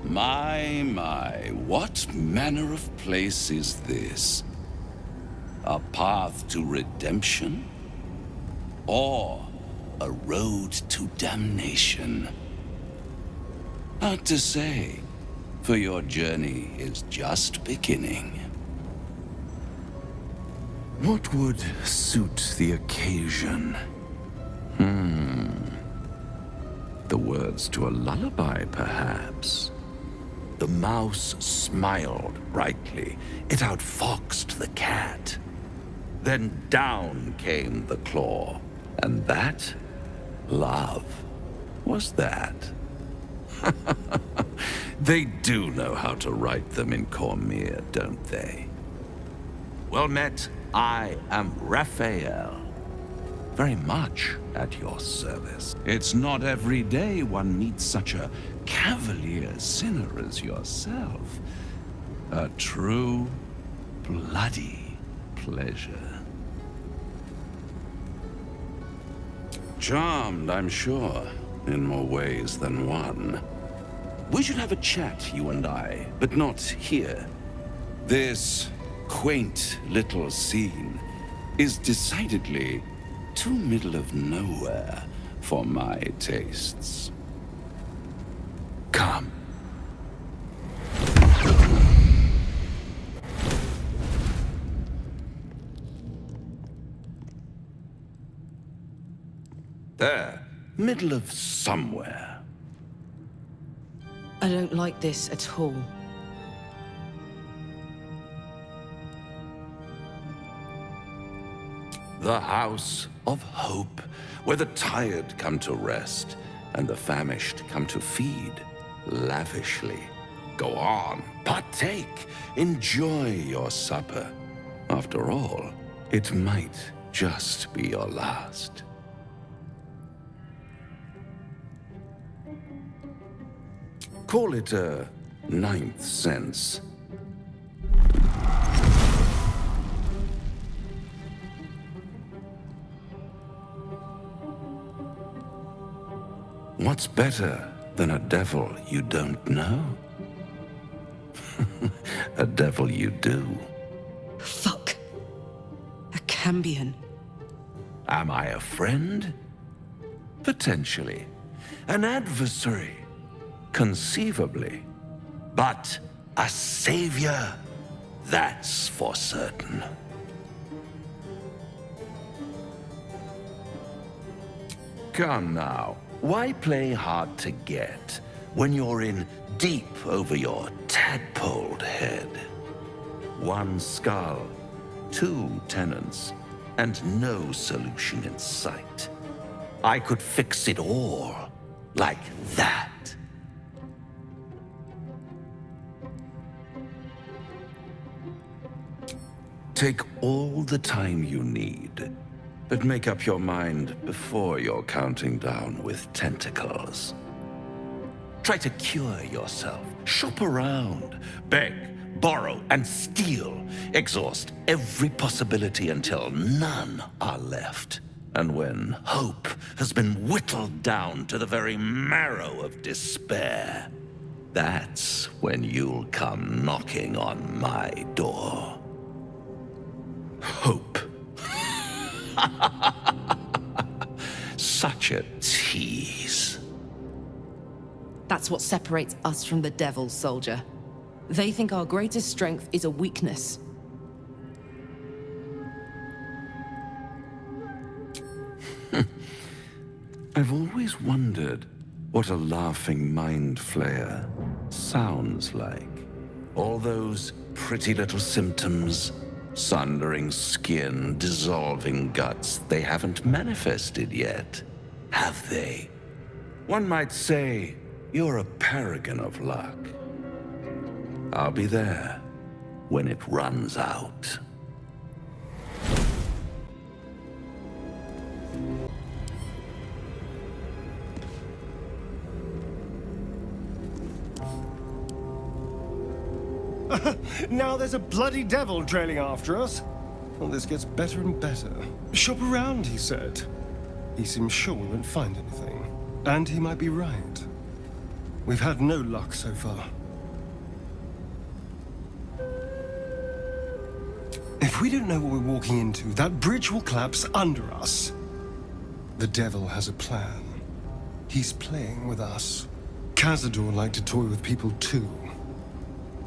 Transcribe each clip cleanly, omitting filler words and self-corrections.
My, what manner of place is this? A path to redemption? Or a road to damnation? Hard to say, for your journey is just beginning. What would suit the occasion? The words to a lullaby, perhaps. The mouse smiled brightly. It outfoxed the cat. Then down came the claw. And that, love, was that. They do know how to write them in Cormier, don't they? Well met, I am Raphael. Very much at your service. It's not every day one meets such a cavalier sinner as yourself. A true, bloody pleasure. Charmed, I'm sure, in more ways than one. We should have a chat, you and I, but not here. This quaint little scene is decidedly too middle of nowhere for my tastes. Come. There, middle of somewhere. I don't like this at all. The House of Hope, where the tired come to rest and the famished come to feed lavishly. Go on, partake, enjoy your supper. After all, it might just be your last. Call it a ninth sense. What's better than a devil you don't know? A devil you do. Fuck. A Cambion. Am I a friend? Potentially. An adversary? Conceivably. But a savior? That's for certain. Come now. Why play hard to get when you're in deep over your tadpoled head? One skull, two tenants, and no solution in sight. I could fix it all like that. Take all the time you need. But make up your mind before you're counting down with tentacles. Try to cure yourself. Shop around. Beg, borrow, and steal. Exhaust every possibility until none are left. And when hope has been whittled down to the very marrow of despair, that's when you'll come knocking on my door. Hope. Such a tease. That's what separates us from the devil, soldier. They think our greatest strength is a weakness. I've always wondered what a laughing mind flayer sounds like. All those pretty little symptoms. Sundering skin, dissolving guts, they haven't manifested yet, have they? One might say you're a paragon of luck. I'll be there when it runs out. Now there's a bloody devil trailing after us. Well, this gets better and better. Shop around, he said. He seems sure we won't find anything. And he might be right. We've had no luck so far. If we don't know what we're walking into, that bridge will collapse under us. The devil has a plan. He's playing with us. Cazador liked to toy with people too.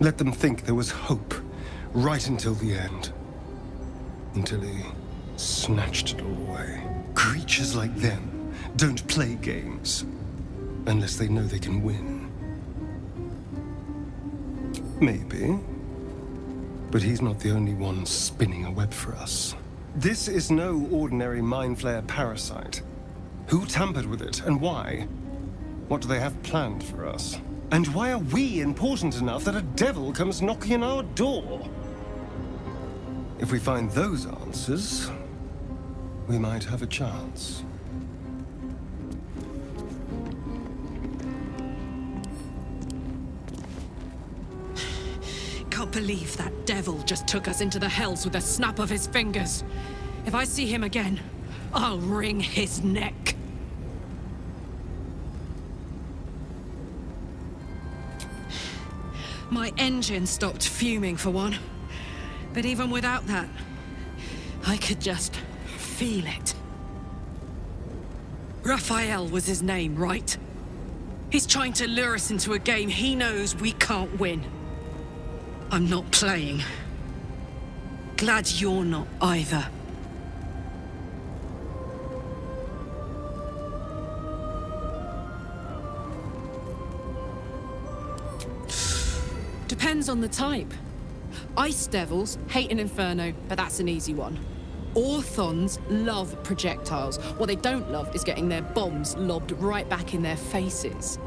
Let them think there was hope, right until the end. Until he snatched it all away. Creatures like them don't play games, unless they know they can win. Maybe. But he's not the only one spinning a web for us. This is no ordinary Mind Flayer parasite. Who tampered with it, and why? What do they have planned for us? And why are we important enough that a devil comes knocking on our door? If we find those answers, we might have a chance. Can't believe that devil just took us into the hells with a snap of his fingers. If I see him again, I'll wring his neck. My engine stopped fuming for one. But even without that, I could just feel it. Raphael was his name, right? He's trying to lure us into a game he knows we can't win. I'm not playing. Glad you're not either. Depends on the type. Ice devils hate an inferno, but that's an easy one. Orthons love projectiles. What they don't love is getting their bombs lobbed right back in their faces.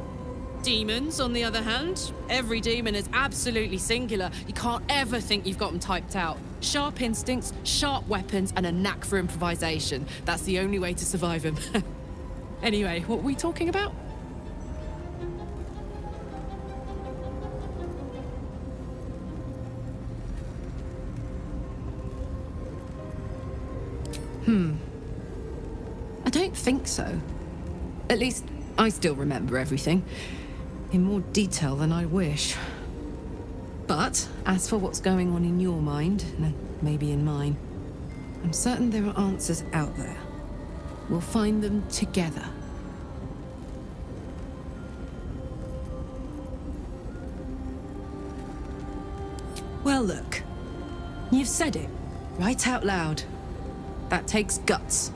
Demons, on the other hand, every demon is absolutely singular. You can't ever think you've got them typed out. Sharp instincts, sharp weapons, and a knack for improvisation. That's the only way to survive them. Anyway, what were we talking about? I don't think so. At least, I still remember everything. In more detail than I wish. But, as for what's going on in your mind, and maybe in mine, I'm certain there are answers out there. We'll find them together. Well, look. You've said it, right out loud. That takes guts.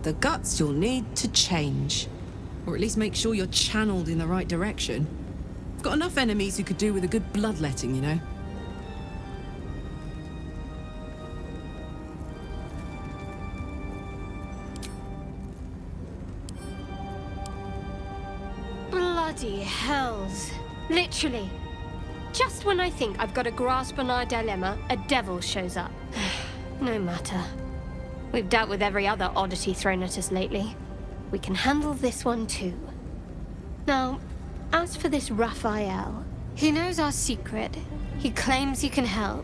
The guts you'll need to change. Or at least make sure you're channeled in the right direction. I've got enough enemies who could do with a good bloodletting, you know? Bloody hells. Literally. Just when I think I've got a grasp on our dilemma, a devil shows up. No matter. We've dealt with every other oddity thrown at us lately. We can handle this one too. Now, as for this Raphael, he knows our secret. He claims he can help.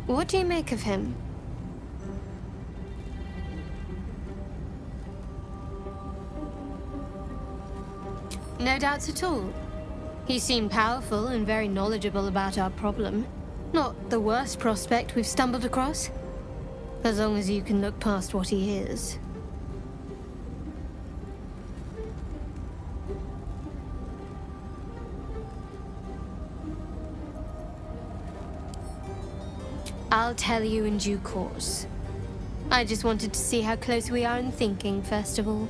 What do you make of him? No doubts at all. He seemed powerful and very knowledgeable about our problem. Not the worst prospect we've stumbled across. As long as you can look past what he is. I'll tell you in due course. I just wanted to see how close we are in thinking, first of all.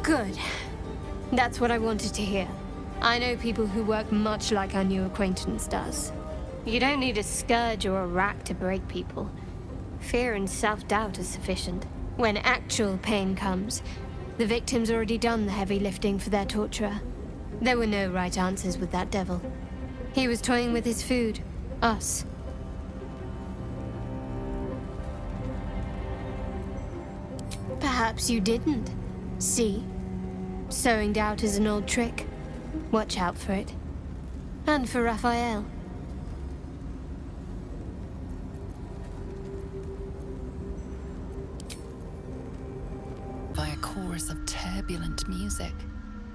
Good. That's what I wanted to hear. I know people who work much like our new acquaintance does. You don't need a scourge or a rack to break people. Fear and self-doubt are sufficient. When actual pain comes, the victim's already done the heavy lifting for their torturer. There were no right answers with that devil. He was toying with his food. Us. Perhaps you didn't. See? Sowing doubt is an old trick. Watch out for it. And for Raphael. By a chorus of turbulent music.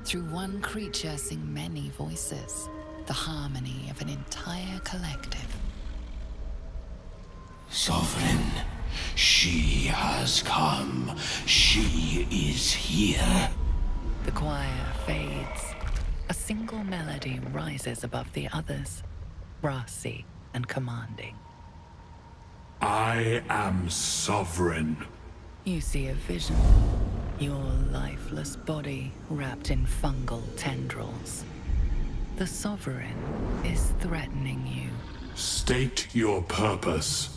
Through one creature sing many voices, the harmony of an entire collective. Sovereign, she has come. She is here. The choir fades. A single melody rises above the others, brassy and commanding. I am sovereign. You see a vision. Your lifeless body wrapped in fungal tendrils. The Sovereign is threatening you. State your purpose.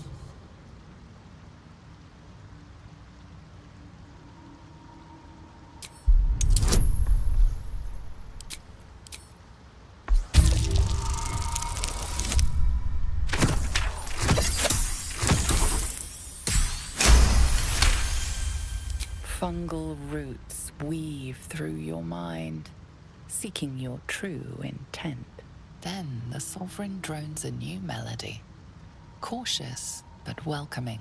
Fungal roots weave through your mind, seeking your true intent. Then the Sovereign drones a new melody, cautious but welcoming.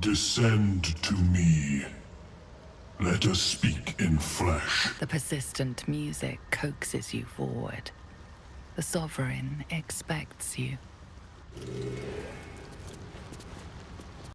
Descend to me. Let us speak in flesh. The persistent music coaxes you forward. The Sovereign expects you.